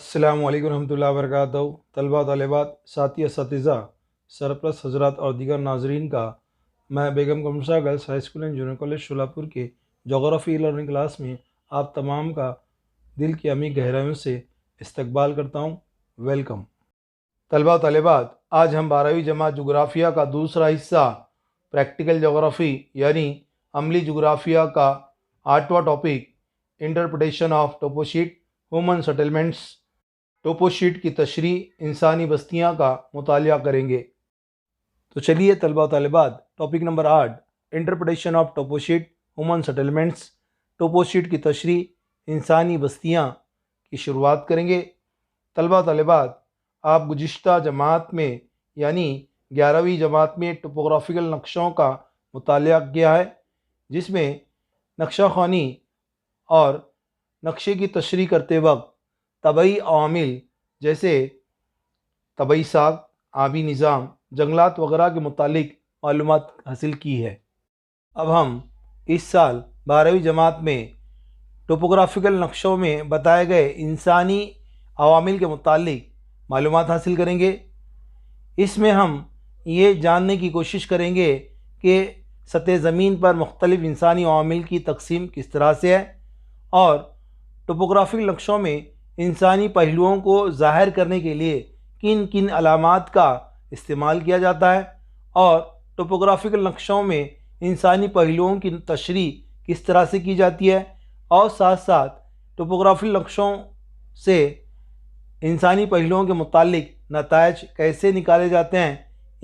अस्सलामु अलैकुम रहमतुल्लाहि व बरकातहू। तलबा तलेबात, साथी असतिज़ा, सरप्रस्त हज़रात और दीगर नाज़रीन का मैं बेगम कमशा girls high school and junior college Solapur के जोग्राफ़ी लर्निंग क्लास में आप तमाम का दिल की अमीर गहराइयों से इस्तकबाल करता हूँ। वेलकम। तलबा तलेबात, आज हम 12वीं जमात जोग्राफ़िया का दूसरा हिस्सा प्रैक्टिकल जोग्राफ़ी यानी अमली जोग्राफ़िया का 8वां topic interpretation of toposheet human settlements toposheet की तशरीह इंसानी बस्तियाँ का मुतालिया करेंगे। तो चलिए तलबा तालिबात, topic number 8 interpretation of toposheet human settlements toposheet की तशरीह इंसानी बस्तियाँ की शुरुआत करेंगे। तलबा तालिबात, आप गुज़िश्ता जमात में यानी 11वीं जमात में टोपोग्राफिकल नक्शों का मुतालिया किया है, जिसमें नक्शा ख़ानी और नक्शे की तशरीह करते वक्त तबई अवामिल जैसे तबई साख, आबी निज़ाम, जंगलात वगैरह के मुतालिक मालूमात हासिल की है। अब हम इस साल 12वीं जमात में टोपोग्राफिकल नक्शों में बताए गए इंसानी अवामिल के मुतालिक मालूमात हासिल करेंगे। इसमें हम ये जानने की कोशिश करेंगे कि सतह ज़मीन पर मुख्तलिफ़ इंसानी अवामिल की तकसीम किस तरह से है और टोपोग्राफिकल नक्शों में इंसानी पहलुओं को ज़ाहिर करने के लिए किन किन अलामात का इस्तेमाल किया जाता है और टोपोग्राफिकल नक्शों में इंसानी पहलुओं की तशरीह किस तरह से की जाती है और साथ साथ टोपोग्राफिकल नक्शों से इंसानी पहलुओं के मुतालिक नताइज कैसे निकाले जाते हैं,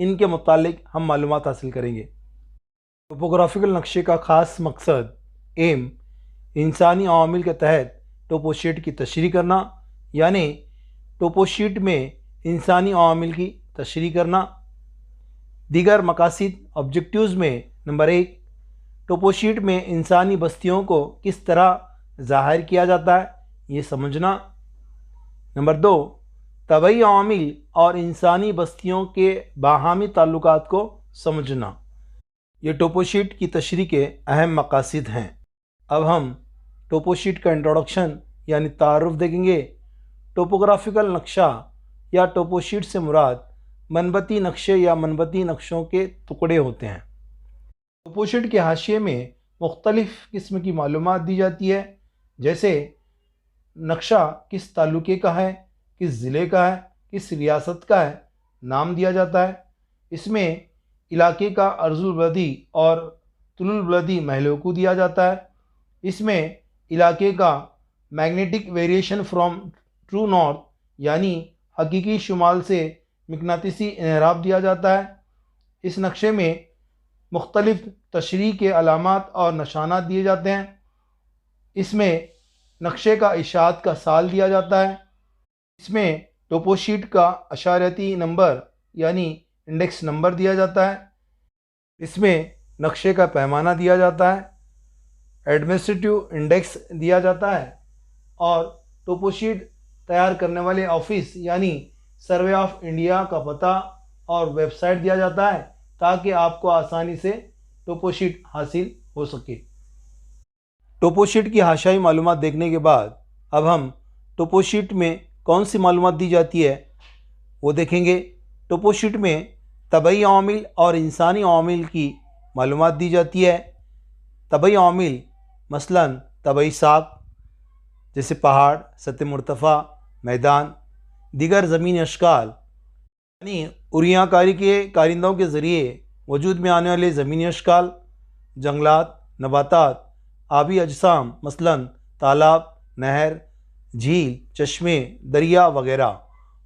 इनके मुतालिक हम मालूमात हासिल करेंगे। टोपोग्राफिकल नक्शे का ख़ास मकसद एम इंसानी अवामिल के तहत टोपोशीट की तशरीह करना, यानी टोपोशीट में इंसानी अवामिल की तशरीह करना। दीगर मकासद ऑब्जेक्टिव्स में नंबर 1 टोपोशीट में इंसानी बस्तियों को किस तरह ज़ाहिर किया जाता है ये समझना। नंबर 2 तबई अवामिल और इंसानी बस्तियों के बाहमी ताल्लुकात को समझना। ये टोपोशीट की तशरीह के अहम मकासद हैं। अब हम टोपोशीट का इंट्रोडक्शन यानी तारुफ देखेंगे। टोपोग्राफिकल नक्शा या टोपोशीट से मुराद मनबती नक्शे या मनबती नक्शों के टुकड़े होते हैं। टोपोशीट के हाशिए में मुख्तलिफ़ किस्म की मालूमात दी जाती है, जैसे नक्शा किस तालुके का है, किस ज़िले का है, किस रियासत का है, नाम दिया जाता है। इसमें इलाके का अर्जुल बलदी और तुलुल बलदी महलों को दिया जाता है। इसमें इलाके का magnetic variation from true north यानी हकीकी शुमाल से मकनातीसी इनहराफ दिया जाता है। इस नक्शे में मुख्तलिफ़ तशरीह के अलामात और निशानात दिए जाते हैं। इसमें नक्शे का इशाअत का साल दिया जाता है। इसमें टोपोशीट का अशारती नंबर यानी इंडेक्स नंबर दिया जाता है। इसमें नक्शे का पैमाना दिया जाता है, एडमिनिस्ट्रेटिव इंडेक्स दिया जाता है और टोपोशीट तैयार करने वाले ऑफिस यानी सर्वे ऑफ इंडिया का पता और वेबसाइट दिया जाता है, ताकि आपको आसानी से टोपोशीट हासिल हो सके। टोपोशीट की हाशियाई मालूमात देखने के बाद अब हम टोपोशीट में कौन सी मालूमात दी जाती है वो देखेंगे। टोपोशीट में तबई अवामिल और इंसानी अवामिल की मालूमात दी जाती है। तबई अवामिल मसलन तबई साख जैसे पहाड़, सतह मुर्तफ़ा, मैदान, दीगर ज़मीनी अशकाल यानी उरियाकारी के कारिंदों के ज़रिए वजूद में आने वाले ज़मीनी अशकाल, जंगलात, नबातात, आबी अजसाम मसलन तालाब, नहर, झील, चश्मे, दरिया वगैरह।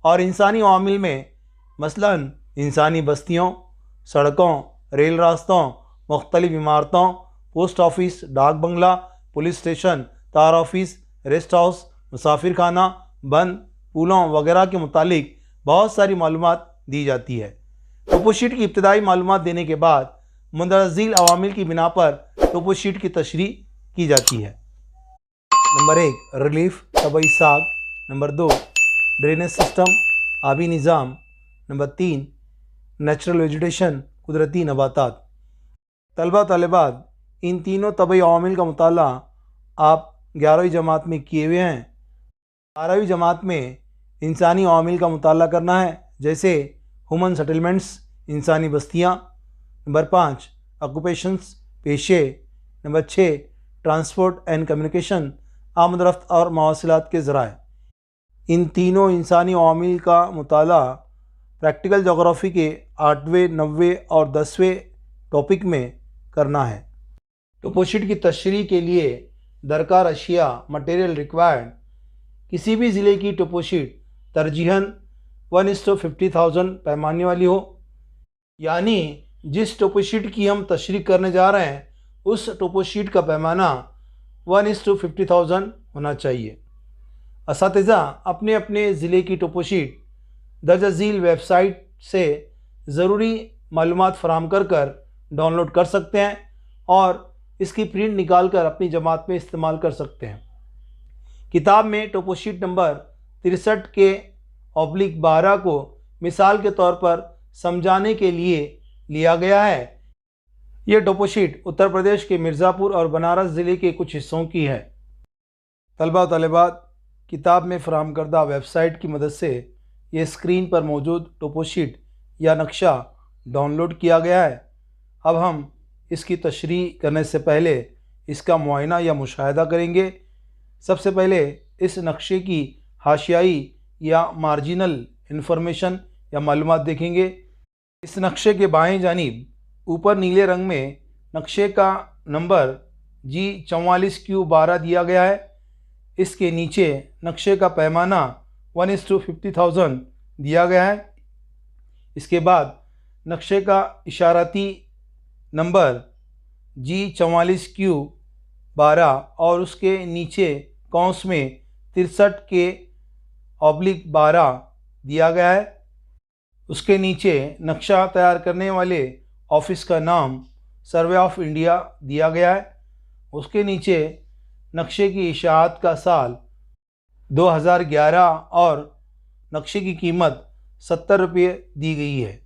और इंसानी अवामिल में मसलन इंसानी बस्तियों, सड़कों, रेल रास्तों, मुख्तलिफ़ इमारतों, पोस्ट ऑफिस, डाक बंगला, पुलिस स्टेशन, तार ऑफिस, रेस्ट हाउस, मुसाफिर खाना, बंद, पुलों वगैरह के मुतालिक बहुत सारी मालूमात दी जाती है। टोपोशीट की इब्तदाई मालूमात देने के बाद मुंदरजिल अवामिल की बिना पर टोपोशीट की तशरीह की जाती है। नंबर 1 रिलीफ तबई साख, नंबर 2 ड्रेनेज सिस्टम आबी निज़ाम, नंबर 3 नेचुरल वेजिटेशन कुदरती नबातात। तलबा तलबात, इन तीनों तबई अवामिल का मुताला आप 11वीं जमात में किए हुए हैं। 12वीं जमात में انسانی عوامل کا مطالعہ کرنا ہے، جیسے ہیومن سیٹلمنٹس، انسانی بستیاں۔ نمبر 5 آکوپیشنز، پیشے۔ نمبر 6 ٹرانسپورٹ اینڈ کمیونیکیشن، آمد و رفت اور مواصلات کے ذرائع۔ ان تینوں انسانی عوامل کا مطالعہ پریکٹیکل جغرافی کے 8ویں، 9ویں اور 10ویں ٹاپک میں کرنا ہے۔ ٹوپو شیٹ کی تشریح کے لیے درکار اشیاء، مٹیریل ریکوائرڈ۔ کسی بھی ضلع کی ٹوپو شیٹ ترجیحاً 1:50,000 پیمانے والی ہو، یعنی جس ٹوپو شیٹ کی ہم تشریح کرنے جا رہے ہیں اس ٹوپو شیٹ کا پیمانہ 1:50,000 ہونا چاہیے۔ اساتذہ اپنے اپنے ضلع کی ٹوپو شیٹ درج ذیل ویب سائٹ سے ضروری معلومات فراہم کر ڈاؤن لوڈ کر سکتے ہیں اور اس کی پرنٹ نکال کر اپنی جماعت میں استعمال کر سکتے ہیں۔ کتاب میں ٹوپو شیٹ نمبر 63 کے /12 کو مثال کے طور پر سمجھانے کے لیے لیا گیا ہے۔ یہ ٹوپو شیٹ اتر پردیش کے مرزا پور اور بنارس ضلع کے کچھ حصوں کی ہے۔ طلبہ و طالبات، کتاب میں فراہم کردہ ویب سائٹ کی مدد سے یہ اسکرین پر موجود ٹوپو شیٹ یا نقشہ ڈاؤن لوڈ کیا گیا ہے۔ اب ہم اس کی تشریح کرنے سے پہلے اس کا معائنہ یا مشاہدہ کریں گے۔ سب سے پہلے اس نقشے کی حاشیائی یا مارجنل انفارمیشن یا معلومات دیکھیں گے۔ اس نقشے کے بائیں جانب اوپر نیلے رنگ میں نقشے کا نمبر G44Q12 دیا گیا ہے۔ اس کے نیچے نقشے کا پیمانہ 1:50,000 دیا گیا ہے۔ اس کے بعد نقشے کا اشاراتی نمبر G44Q12 اور اس کے نیچے قوس میں 63 کے /12 دیا گیا ہے۔ اس کے نیچے نقشہ تیار کرنے والے آفس کا نام سروے آف انڈیا دیا گیا ہے۔ اس کے نیچے نقشے کی اشاعت کا سال 2011 اور نقشے کی قیمت 70 روپے دی گئی ہے۔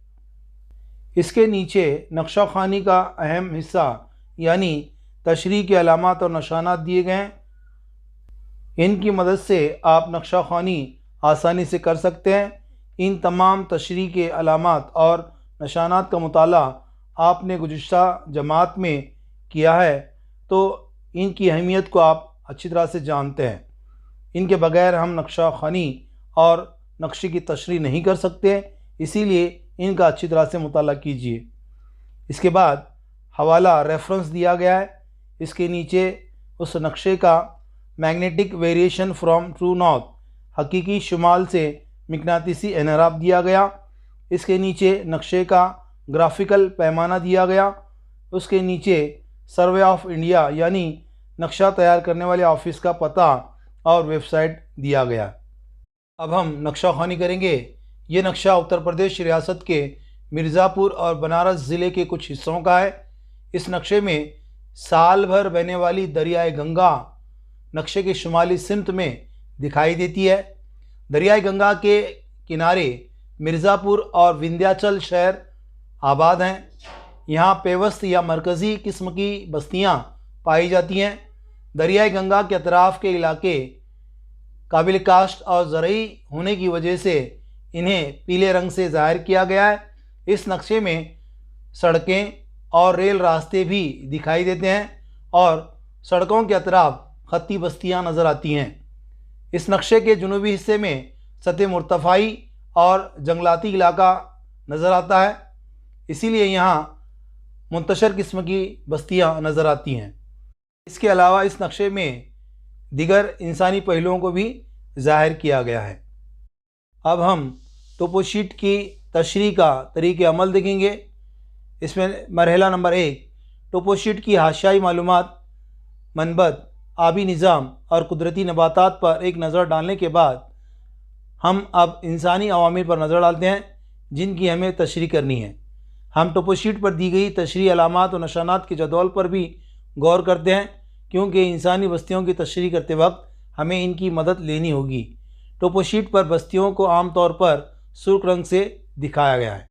اس کے نیچے نقشہ خوانی کا اہم حصہ یعنی تشریح کے علامات اور نشانات دیے گئے ہیں۔ ان کی مدد سے آپ نقشہ خوانی آسانی سے کر سکتے ہیں۔ ان تمام تشریح کے علامات اور نشانات کا مطالعہ آپ نے گزشتہ جماعت میں کیا ہے تو ان کی اہمیت کو آپ اچھی طرح سے جانتے ہیں۔ ان کے بغیر ہم نقشہ خوانی اور نقشے کی تشریح نہیں کر سکتے، اسی لیے ان کا اچھی طرح سے مطالعہ کیجیے۔ اس کے بعد حوالہ ریفرنس دیا گیا ہے۔ اس کے نیچے اس نقشے کا magnetic variation from true north, حقیقی شمال سے مقناطیسی انحراف دیا گیا۔ اس کے نیچے نقشے کا گرافیکل پیمانہ دیا گیا۔ اس کے نیچے سروے آف انڈیا یعنی نقشہ تیار کرنے والے آفس کا پتہ اور ویب سائٹ دیا گیا۔ اب ہم نقشہ خوانی کریں گے۔ یہ نقشہ اتر پردیش ریاست کے مرزا پور اور بنارس ضلع کے کچھ حصوں کا ہے۔ اس نقشے میں سال بھر بہنے والی دریائے گنگا نقشے کے شمالی سمت میں دکھائی دیتی ہے۔ دریائے گنگا کے کنارے مرزا پور اور وندھیاچل شہر آباد ہیں۔ یہاں پیوست یا مرکزی قسم کی بستیاں پائی جاتی ہیں۔ دریائے گنگا کے اطراف کے علاقے قابل کاشت اور زرعی ہونے کی وجہ سے انہیں پیلے رنگ سے ظاہر کیا گیا ہے۔ اس نقشے میں سڑکیں اور ریل راستے بھی دکھائی دیتے ہیں اور سڑکوں کے اطراف خطی بستیاں نظر آتی ہیں۔ اس نقشے کے جنوبی حصے میں سطح مرتفعی اور جنگلاتی علاقہ نظر آتا ہے، اسی لیے یہاں منتشر قسم کی بستیاں نظر آتی ہیں۔ اس کے علاوہ اس نقشے میں دیگر انسانی پہلوؤں کو بھی ظاہر کیا گیا ہے۔ اب ہم ٹوپو شیٹ کی تشریح کا طریق عمل دیکھیں گے۔ اس میں مرحلہ نمبر 1 ٹوپو شیٹ کی حاشیائی معلومات، منبت، آبی نظام اور قدرتی نباتات پر ایک نظر ڈالنے کے بعد ہم اب انسانی عوامل پر نظر ڈالتے ہیں جن کی ہمیں تشریح کرنی ہے۔ ہم ٹوپو شیٹ پر دی گئی تشریح علامات و نشانات کے جدول پر بھی غور کرتے ہیں کیونکہ انسانی بستیوں کی تشریح کرتے وقت ہمیں ان کی مدد لینی ہوگی۔ ٹوپو شیٹ پر بستیوں کو عام طور پر سرخ رنگ سے دکھایا گیا ہے۔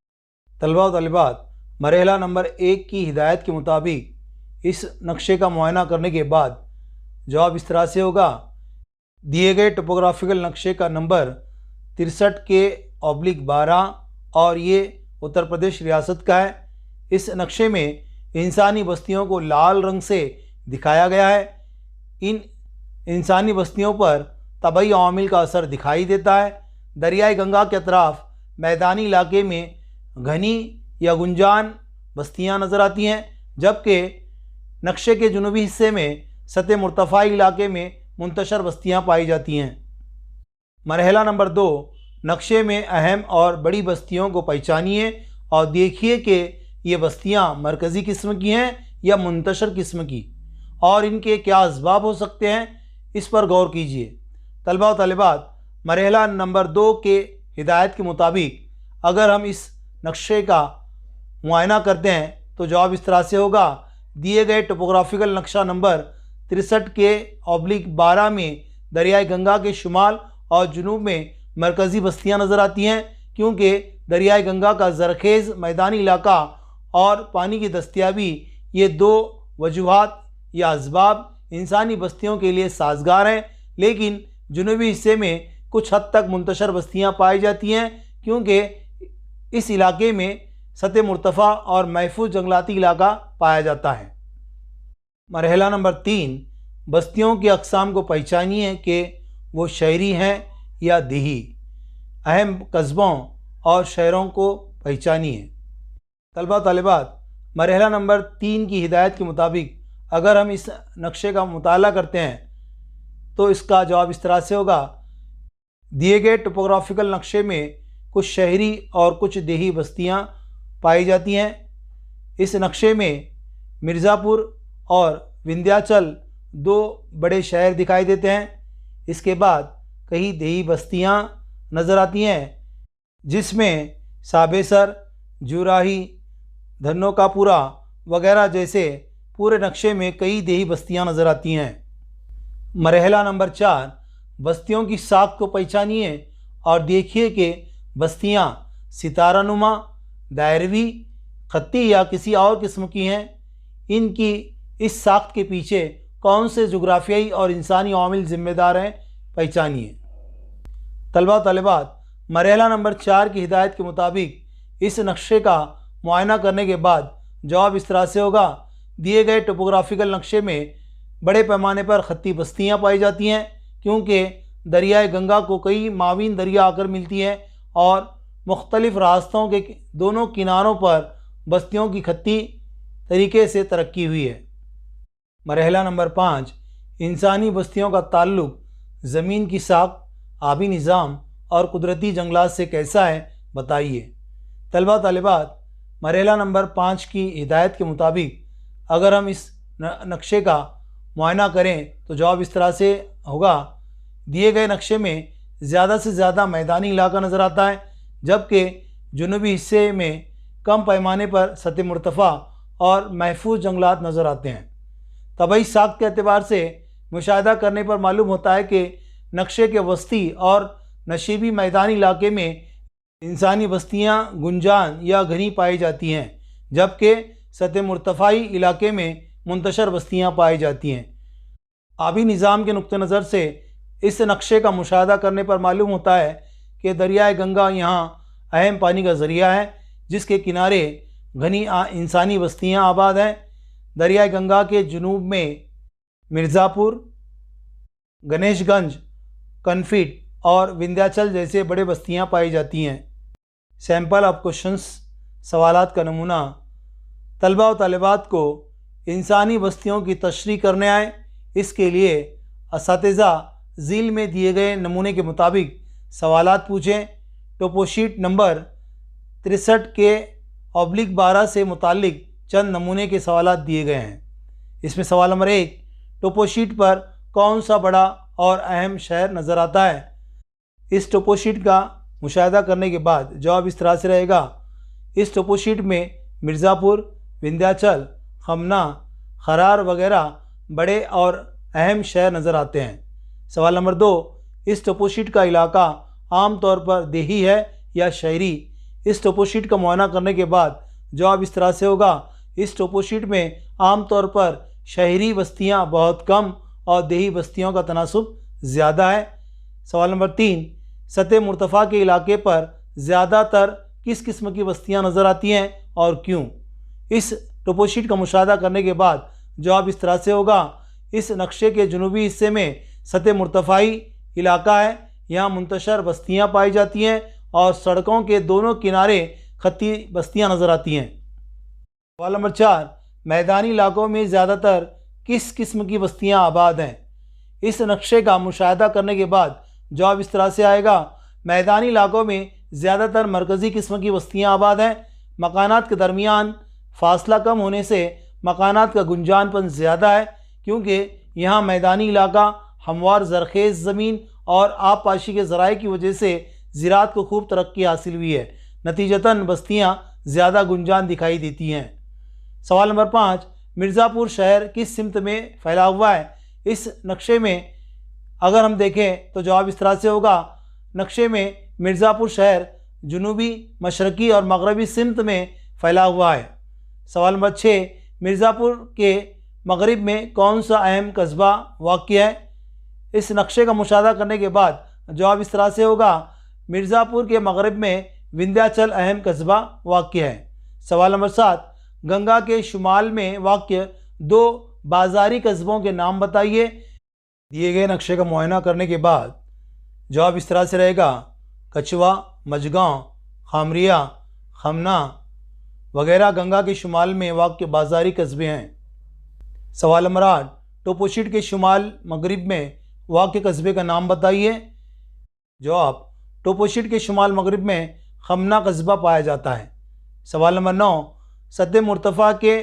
طلبہ و طالبات، مرحلہ نمبر 1 کی ہدایت کے مطابق اس نقشے کا معائنہ کرنے کے بعد جواب اس طرح سے ہوگا: دیے گئے ٹوپوگرافیکل نقشے کا نمبر 63K/12 और ये उत्तर प्रदेश रियासत का है। इस नक्शे में इंसानी बस्तियों को लाल रंग से दिखाया गया है। इन इंसानी बस्तियों पर तबई अवामिल का असर दिखाई देता है। दरियाई गंगा के अतराफ मैदानी इलाके में घनी या गुंजान बस्तियां नज़र आती हैं, जबकि नक्शे के जुनूबी हिस्से में सतह मुर्तफ़ा इलाके में मुंतशर बस्तियां पाई जाती हैं। मरहला नंबर 2, नक्शे में अहम और बड़ी बस्तियों को पहचानिए और देखिए कि ये बस्तियां मरकज़ी किस्म की हैं या मुंतशर किस्म की, और इनके क्या असबाब हो सकते हैं, इस पर गौर कीजिए। तलबा व तालिबात, मरहला नंबर 2 के हिदायत के मुताबिक अगर हम इस नक्शे का मुआयना करते हैं तो जवाब इस तरह से होगा। दिए गए टोपोग्राफिकल नक्शा नंबर 63K/12 में दरियाई गंगा के शुमाल और जुनूब में मरकज़ी बस्तियां नज़र आती हैं, क्योंकि दरियाई गंगा का ज़रखेज़ मैदानी इलाका और पानी की दस्तियाबी, ये 2 वजूहात या असबाब इंसानी बस्तियों के लिए साजगार हैं। लेकिन जुनूबी हिस्से में कुछ हद तक मुंतशर बस्तियां पाई जाती हैं, क्योंकि इस इलाके में सतह मुर्तफ़ा और महफूज जंगलाती इलाका पाया जाता है। मरहला नंबर 3, बस्तियों की अक़साम को पहचानिए कि वो शहरी हैं या देही। अहम कस्बों और शहरों को पहचानिए। तलबा तालिबात, मरहला नंबर 3 की हिदायत के मुताबिक अगर हम इस नक्शे का मुताला करते हैं तो इसका जवाब इस तरह से होगा। दिए गए टोपोग्राफिकल नक्शे में कुछ शहरी और कुछ देही बस्तियां पाई जाती हैं। इस नक्शे में मिर्ज़ापुर और विंध्याचल 2 बड़े शहर दिखाई देते हैं। इसके बाद कई देही बस्तियां नज़र आती हैं, जिसमें साबेसर, जुराही, धन्नोकापुरा वगैरह जैसे पूरे नक्शे में कई देही बस्तियां नज़र आती हैं। मरहला नंबर 4, बस्तियों की साख को पहचानिए और देखिए कि बस्तियां सितारा नुमा, दायरवी, खत्ती या किसी और किस्म की हैं। इनकी इस साख्त के पीछे कौन से जुग्राफियाई और इंसानी अवामिल ज़िम्मेदार हैं, पहचानिए। तलबा तालिबात, मरहला नंबर 4 की हिदायत के मुताबिक इस नक्शे का मुआयना करने के बाद जवाब इस तरह से होगा। दिए गए टोपोग्राफिकल नक्शे में बड़े पैमाने पर खत्ती बस्तियां पाई जाती हैं, क्योंकि दरियाए गंगा को कई मावीन दरिया आकर मिलती हैं और मुख्तलिफ़ रास्तों के दोनों किनारों पर बस्तियों की खत्ती तरीके से तरक्की हुई है। मरहला नंबर 5, इंसानी बस्तियों का ताल्लुक़ ज़मीन की साख, आबी निज़ाम और कुदरती जंगलात से कैसा है, बताइए। तलबा तालिबात, मरहला नंबर 5 की हिदायत के मुताबिक अगर हम इस नक्शे का मुआयना करें तो जवाब इस तरह से होगा। दिए गए नक्शे में ज़्यादा से ज़्यादा मैदानी इलाका नज़र आता है, जबकि जुनूबी हिस्से में कम पैमाने पर सतह मुर्तफ़ा और महफूज जंगलात नज़र आते हैं। तबई साख्त के एतबार से मुशाहिदा करने पर मालूम होता है कि नक्शे के वस्ती और नशीबी मैदानी इलाके में इंसानी बस्तियां गुंजान या घनी पाई जाती हैं, जबकि सतह मुर्तफ़ाई इलाके में मुंतशर बस्तियां पाई जाती हैं। आबी निज़ाम के नुक्ते नज़र से इस नक्शे का मुशाहिदा करने पर मालूम होता है कि दरियाए गंगा यहाँ अहम पानी का ज़रिया है, जिसके किनारे घनी इंसानी बस्तियां आबाद हैं। दरियाए गंगा के जुनूब में मिर्ज़ापुर, गणेशगंज, कनफिट और विंध्याचल जैसे बड़े बस्तियां पाई जाती हैं। सैंपल ऑफ क्वेश्चंस, सवालात का नमूना। तलबा व तालिबात को इंसानी बस्तियों की तशरीह करने आए, इसके लिए असातिज़ा ज़ील में दिए गए नमूने के मुताबिक सवालात पूछें। टोपोशीट नंबर 63K/12 से मुताल्लिक़ चंद नमूने के सवालात दिए गए हैं। इसमें सवाल नंबर 1, टोपोशीट पर कौन सा बड़ा और अहम शहर नज़र आता है। इस टोपोशीट का मुशाहिदा करने के बाद जवाब इस तरह से रहेगा। इस टोपोशीट में मिर्ज़ापुर, विंध्याचल, खमना, खरार वगैरह बड़े और अहम शहर नज़र आते हैं। सवाल नंबर 2, इस टोपोशीट का इलाका आम तौर पर देही है या शहरी। इस टोपोशीट का मुआयना करने के बाद जवाब इस तरह से होगा। इस टोपोशीट में आम तौर पर शहरी बस्तियां बहुत कम और देही बस्तियों का तनासुब ज़्यादा है। सवाल नंबर 3, सतह मुर्तफ़ा के इलाके पर ज़्यादातर किस किस्म की बस्तियां नज़र आती हैं और क्यों? इस टोपोशीट का मुशाहदा करने के बाद जवाब इस तरह से होगा। इस नक्शे के जनूबी हिस्से में सतह मुर्तफ़ाई इलाका है, यहाँ मुंतशर बस्तियाँ पाई जाती हैं और सड़कों के दोनों किनारे खत्ती बस्तियाँ नज़र आती हैं। सवाल नंबर 4, मैदानी इलाकों में ज़्यादातर किस किस्म की बस्तियाँ आबाद हैं? इस नक्शे का मुशाहदा करने के बाद जवाब इस तरह से आएगा। मैदानी इलाकों में ज़्यादातर मरकज़ी किस्म की बस्तियाँ आबाद हैं। मकानात के दरमियान फासला कम होने से मकानात का गुंजानपन ज़्यादा है, क्योंकि यहाँ मैदानी इलाका हमवार ज़रखेज़ ज़मीन और आब पाशी के ज़राए की वजह से ज़राअत को खूब तरक्की हासिल हुई है। नतीजतन बस्तियाँ ज़्यादा गुंजान दिखाई देती हैं। सवाल नंबर 5, मिर्ज़ापुर शहर किस सिमत में फैला हुआ है? इस नक्शे में अगर हम देखें तो जवाब इस तरह से होगा। नक्शे में मिर्ज़ापुर शहर जनूबी, मशरक़ी और मगरबी सिमत में फैला हुआ है। सवाल नंबर 6, मिर्ज़ापुर के मगरिब में कौन सा अहम कस्बा वाक़या है? इस नक्शे का मुशाहदा करने के बाद जवाब इस तरह से होगा। मिर्ज़ापुर के मगरिब में विंध्याचल अहम कस्बा वाक़या है। सवाल नंबर 7, गंगा के शुमाल में वाक़या 2 बाज़ारी कस्बों के नाम बताइए। दिए गए नक्शे का मुआयना करने के बाद जवाब इस तरह से रहेगा। कछवा, मजगांव, खामरिया, खमना वगैरह गंगा के शुमाल में वाक़या बाज़ारी कस्बे हैं। सवाल नंबर 8, टोपोशीट के शुमाल मगरिब में वाक़या कस्बे का नाम बताइए। जवाब, टोपोशीट के शुमाल मगरिब में खमना कस्बा पाया जाता है। सवाल नंबर 9, सतह मुर्तफ़ा के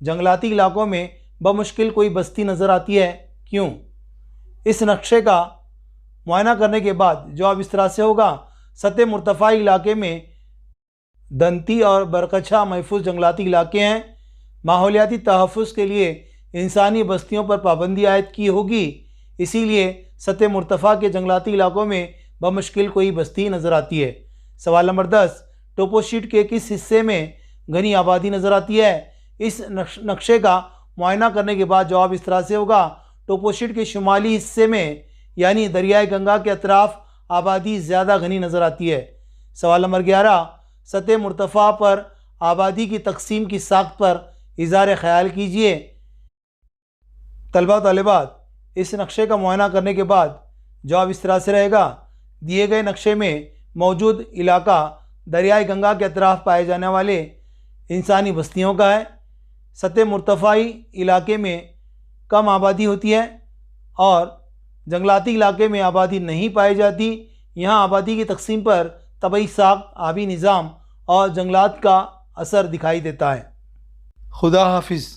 जंगलाती इलाकों में बमुश्किल कोई बस्ती नज़र आती है, क्यों? इस नक्शे का मुआयना करने के बाद जवाब इस तरह से होगा। सतह मुर्तफ़ा इलाके में दंती और बरकछा महफूज जंगलाती इलाके हैं। माहौलियाती तहफ़्फ़ुज़ के लिए इंसानी बस्तियों पर पाबंदी आयद की होगी, इसीलिए सतह मुर्तफ़ा के जंगलाती इलाकों में बमुश्किल कोई बस्ती नज़र आती है। सवाल नंबर 10, टोपोशीट के किस हिस्से में घनी आबादी नज़र आती है? इस नक्शे का मुआयना करने के बाद जवाब इस तरह से होगा। टोपोशीट के शुमाली हिस्से में यानी दरियाए गंगा के अतराफ़ आबादी ज़्यादा घनी नज़र आती है। सवाल नंबर 11, सतह मुर्तफ़ा पर आबादी की तकसीम की साख्त पर इज़हार ख़याल कीजिए। तलबा तालिबात, इस नक्शे का मुआयना करने के बाद जवाब इस तरह से रहेगा। दिए गए नक्शे में मौजूद इलाका दरियाए गंगा के अतराफ़ पाए जाने वाले इंसानी बस्तियों का है। सतह मुर्तफ़ाई इलाके में कम आबादी होती है और जंगलाती इलाके में आबादी नहीं पाई जाती। यहाँ आबादी की तकसीम पर तबई साख, आबी निज़ाम और जंगलात का असर दिखाई देता है। खुदा हाफिज़।